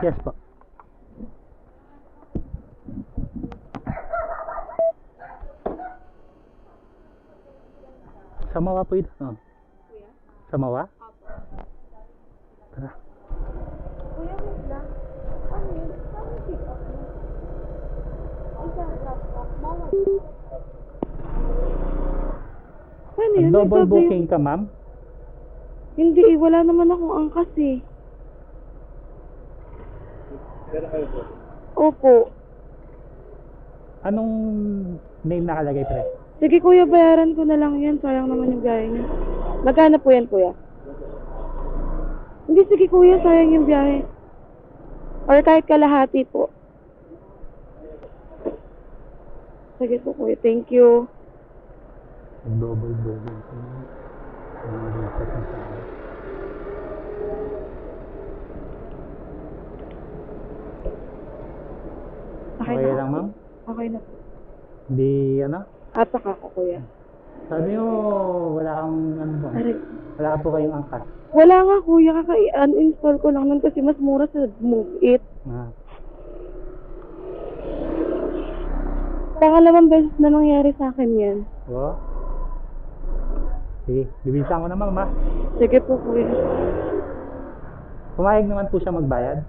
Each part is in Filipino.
Yes po. Samawa po ito. Oh. Kuya? Samawa? Opo. Tara. Kuya, wait lang. Ano yun? Saan yung pick up mo? Isang laptop mo. Ano yun? Double Nagsabi- booking ka, ma'am? Hindi, wala naman akong angkas eh. Opo. Anong name nakalagay, pre? Sige kuya, bayaran ko na lang yan. Sayang naman yung biyahe niya. Magkano po yan kuya? Hindi, sige kuya, sayang yung biyahe. Or kahit kalahati po. Sige po kuya, thank you. Double booking. Okay na lang, ako. ma'am? Okay na po. Hindi, ano? Atak ako kuya. Sabi mo, wala kang, ano ba? Aray. Wala ka po kayong angkas. Wala nga kuya, kaka-uninstall ko lang nun kasi mas mura sa Move It. Ah. Pangalawang beses na nangyari sa akin yan. Oh. Sige, bibisan ko na, ma'am, ha? Sige po kuya. Pumayag naman po siya magbayad.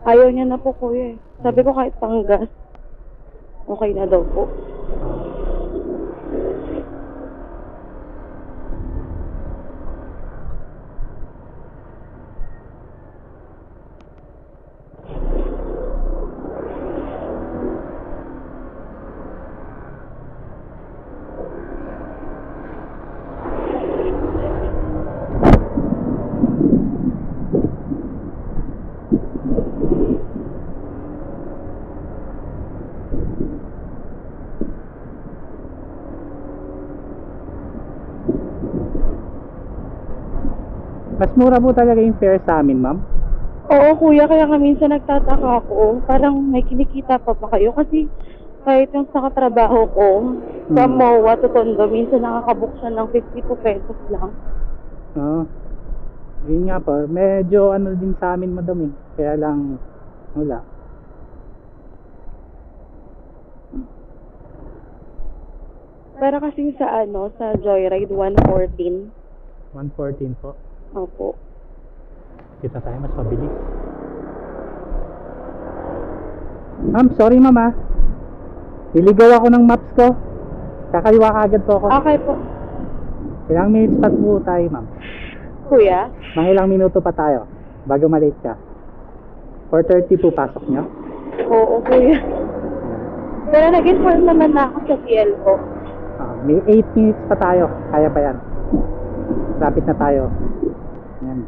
Ayaw niya na po kuya eh. Sabi ko kahit panggas, okay na daw po. Mas mura po talaga yung fare sa amin, ma'am. Oo kuya, kaya nga minsan nagtataka ako, parang may kinikita pa ba kayo? Kasi kahit yung sa katrabaho ko, sa MOA to Tondo, minsan nakakabook siya ng 52 pesos lang. Oo. Yun nga po, medyo ano din sa amin, madam, eh. Kaya lang, wala. Pero kasi sa ano, sa Joyride 114. 114 po. Opo. Kita tayo, mas mabilis. Ma'am, sorry, ma'am, ah. Diligaw ako ng maps ko. Kakaliwa ka agad po ako. Okay po. Ilang minutes pa po tayo, ma'am? Kuya? Mga ilang minuto pa tayo bago malate ka. 4:30 po pasok nyo. Oo kuya. Pero nag-inform naman na ako sa TL ko. May 8 minutes pa tayo. Kaya pa yan. Rapid na tayo. Yan.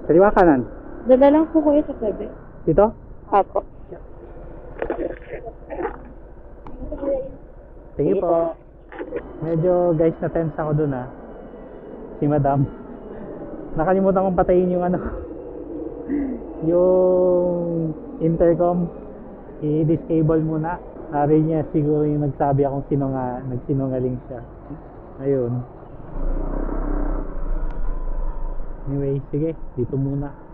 Kaliwa kanan. Dala lang po kuya sa tabi. Dito? Apo. Sige po. Medyo guys na tense ako dun, ah. Si madam. Nakalimutan kong patayin yung ano. Yung intercom. I-disable muna. Ari niya siguro yung nagsabi akong nagsinungaling siya. Ayun. Anyway, sige. Dito muna.